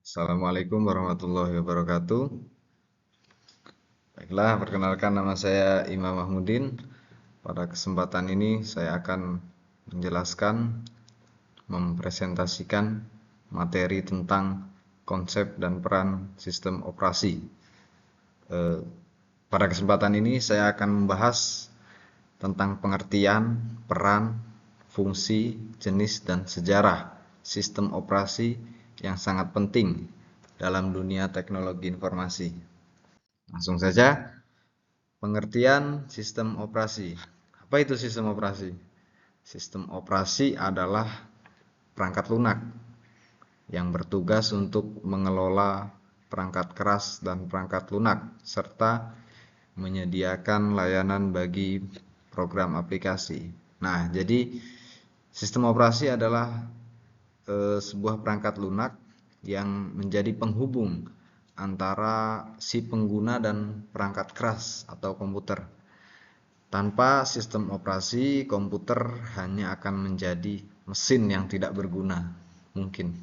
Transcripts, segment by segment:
Assalamualaikum warahmatullahi wabarakatuh. Baiklah, perkenalkan nama saya Imam Mahmudin. Pada kesempatan ini saya akan menjelaskan, mempresentasikan materi tentang konsep dan peran sistem operasi. Pada kesempatan ini saya akan membahas tentang pengertian, peran, fungsi, jenis, dan sejarah sistem operasi yang sangat penting dalam dunia teknologi informasi. Langsung saja, pengertian sistem operasi. Apa itu sistem operasi? Sistem operasi adalah perangkat lunak yang bertugas untuk mengelola perangkat keras dan perangkat lunak serta menyediakan layanan bagi program aplikasi. Nah, jadi sistem operasi adalah sebuah perangkat lunak yang menjadi penghubung antara si pengguna dan perangkat keras atau komputer. Tanpa sistem operasi, komputer hanya akan menjadi mesin yang tidak berguna, mungkin.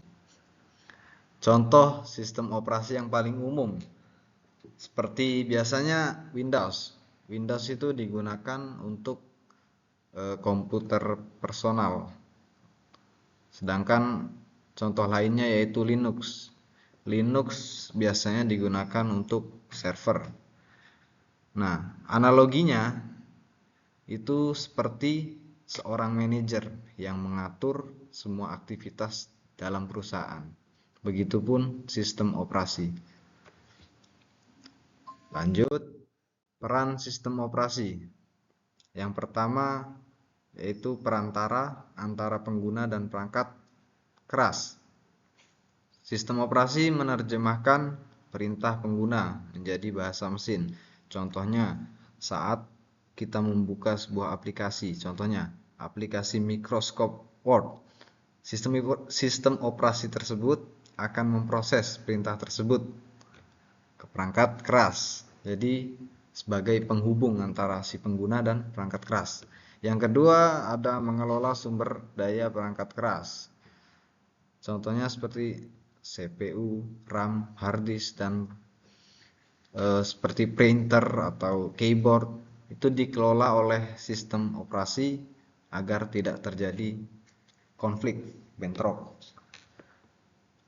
Contoh sistem operasi yang paling umum, seperti biasanya Windows. Windows itu digunakan untuk komputer personal. Sedangkan contoh lainnya yaitu Linux. Linux biasanya digunakan untuk server. Nah, analoginya itu seperti seorang manajer yang mengatur semua aktivitas dalam perusahaan. Begitupun sistem operasi. Lanjut, peran sistem operasi. Yang pertama yaitu perantara antara pengguna dan perangkat keras. Sistem operasi menerjemahkan perintah pengguna menjadi bahasa mesin. Contohnya, saat kita membuka sebuah aplikasi, contohnya aplikasi Microsoft Word, sistem operasi tersebut akan memproses perintah tersebut ke perangkat keras. Jadi sebagai penghubung antara si pengguna dan perangkat keras. Yang kedua ada mengelola sumber daya perangkat keras. Contohnya seperti CPU, RAM, hard disk, dan seperti printer atau keyboard itu dikelola oleh sistem operasi agar tidak terjadi konflik, bentrok.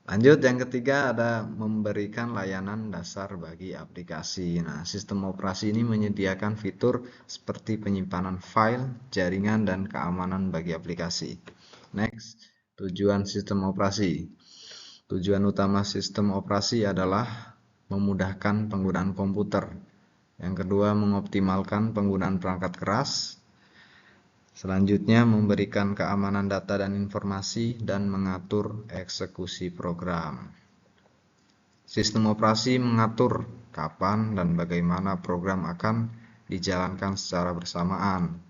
Lanjut, yang ketiga ada memberikan layanan dasar bagi aplikasi. Nah, sistem operasi ini menyediakan fitur seperti penyimpanan file, jaringan, dan keamanan bagi aplikasi. Next, tujuan sistem operasi. Tujuan utama sistem operasi adalah memudahkan penggunaan komputer. Yang kedua, mengoptimalkan penggunaan perangkat keras. Selanjutnya, memberikan keamanan data dan informasi dan mengatur eksekusi program. Sistem operasi mengatur kapan dan bagaimana program akan dijalankan secara bersamaan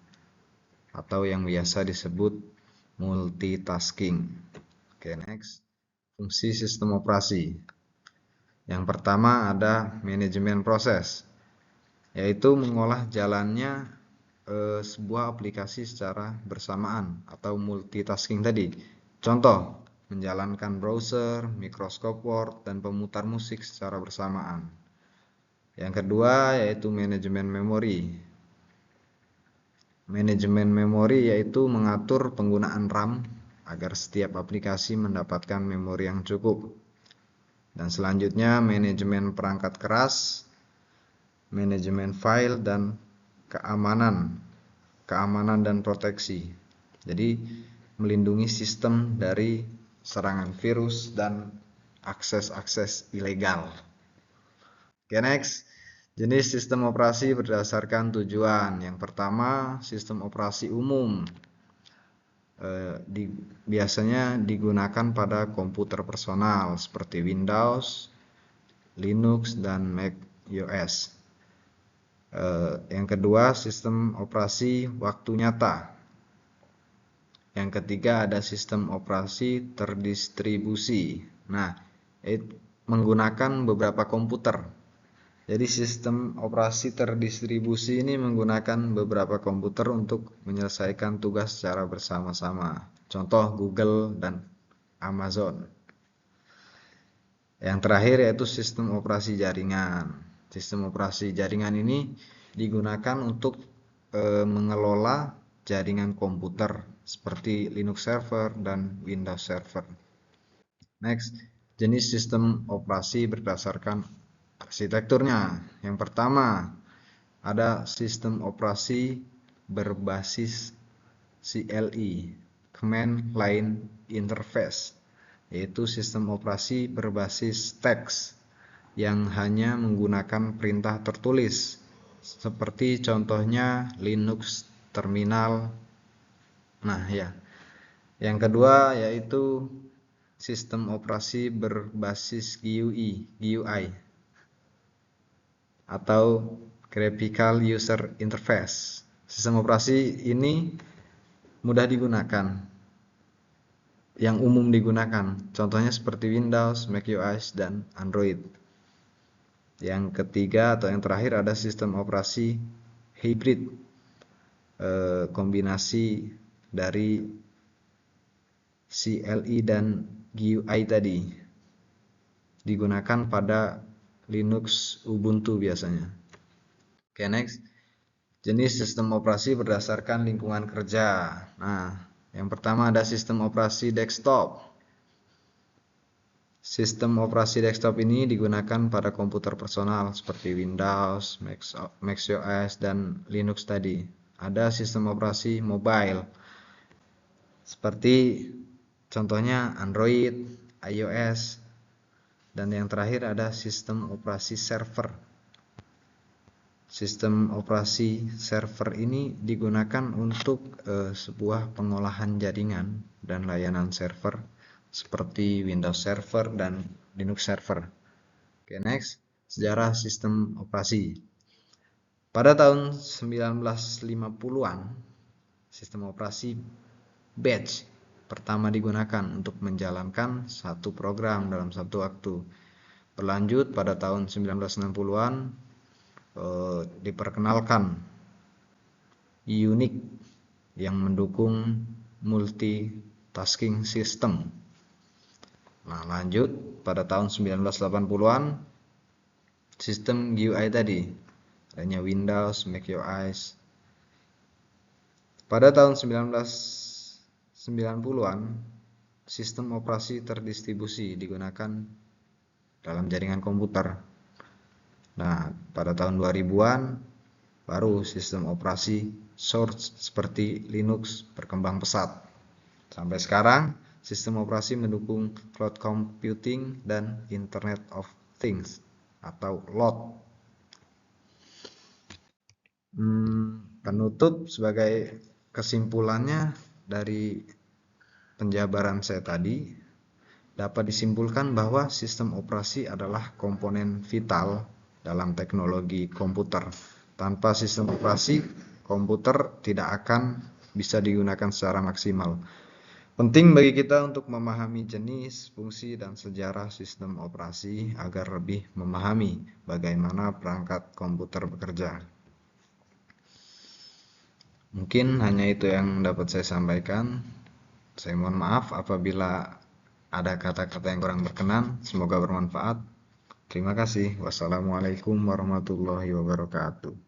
atau yang biasa disebut multitasking. Oke, next. Fungsi sistem operasi. Yang pertama ada manajemen proses, yaitu mengolah jalannya sebuah aplikasi secara bersamaan atau multitasking tadi. Contoh, menjalankan browser, Microsoft Word, dan pemutar musik secara bersamaan. Yang kedua yaitu manajemen memori. Manajemen memori yaitu mengatur penggunaan RAM agar setiap aplikasi mendapatkan memori yang cukup. Dan selanjutnya manajemen perangkat keras, manajemen file, dan keamanan dan proteksi. Jadi melindungi sistem dari serangan virus dan akses-akses ilegal. Oke, next. Jenis sistem operasi berdasarkan tujuan. Yang pertama, sistem operasi umum. Biasanya digunakan pada komputer personal seperti Windows, Linux, dan Mac OS. Yang kedua, sistem operasi waktu nyata. Yang ketiga ada sistem operasi terdistribusi. Nah, menggunakan beberapa komputer. Jadi sistem operasi terdistribusi ini menggunakan beberapa komputer untuk menyelesaikan tugas secara bersama-sama. Contoh Google dan Amazon. Yang terakhir yaitu sistem operasi jaringan. Sistem operasi jaringan ini digunakan untuk mengelola jaringan komputer seperti Linux server dan Windows server. Next, jenis sistem operasi berdasarkan arsitekturnya. Yang pertama, ada sistem operasi berbasis CLI, Command Line Interface, yaitu sistem operasi berbasis teks yang hanya menggunakan perintah tertulis, seperti contohnya Linux Terminal. Nah ya, yang kedua yaitu sistem operasi berbasis GUI atau Graphical User Interface. Sistem operasi ini mudah digunakan, yang umum digunakan, contohnya seperti Windows, macOS, dan Android. Yang ketiga atau yang terakhir ada sistem operasi hybrid, kombinasi dari CLI dan GUI tadi, digunakan pada Linux Ubuntu biasanya. Oke, next. Jenis sistem operasi berdasarkan lingkungan kerja. Nah, yang pertama ada sistem operasi desktop. Sistem operasi desktop ini digunakan pada komputer personal seperti Windows, macOS, dan Linux tadi. Ada sistem operasi mobile seperti contohnya Android, iOS, dan yang terakhir ada sistem operasi server. Sistem operasi server ini digunakan untuk sebuah pengolahan jaringan dan layanan server seperti Windows Server dan Linux Server. Oke, next, sejarah sistem operasi. Pada tahun 1950-an, sistem operasi batch pertama digunakan untuk menjalankan satu program dalam satu waktu. Berlanjut pada tahun 1960-an diperkenalkan Unix yang mendukung multitasking system. Nah, lanjut pada tahun 1980-an sistem GUI tadi, adanya Windows, macOS. Pada tahun 1990-an sistem operasi terdistribusi digunakan dalam jaringan komputer. Nah, pada tahun 2000-an baru sistem operasi source seperti Linux berkembang pesat. Sampai sekarang, sistem operasi mendukung cloud computing dan Internet of Things atau LOT. Penutup sebagai kesimpulannya dari penjabaran saya tadi, dapat disimpulkan bahwa sistem operasi adalah komponen vital dalam teknologi komputer. Tanpa sistem operasi, komputer tidak akan bisa digunakan secara maksimal. Penting bagi kita untuk memahami jenis, fungsi, dan sejarah sistem operasi agar lebih memahami bagaimana perangkat komputer bekerja. Mungkin hanya itu yang dapat saya sampaikan. Saya mohon maaf apabila ada kata-kata yang kurang berkenan. Semoga bermanfaat. Terima kasih. Wassalamualaikum warahmatullahi wabarakatuh.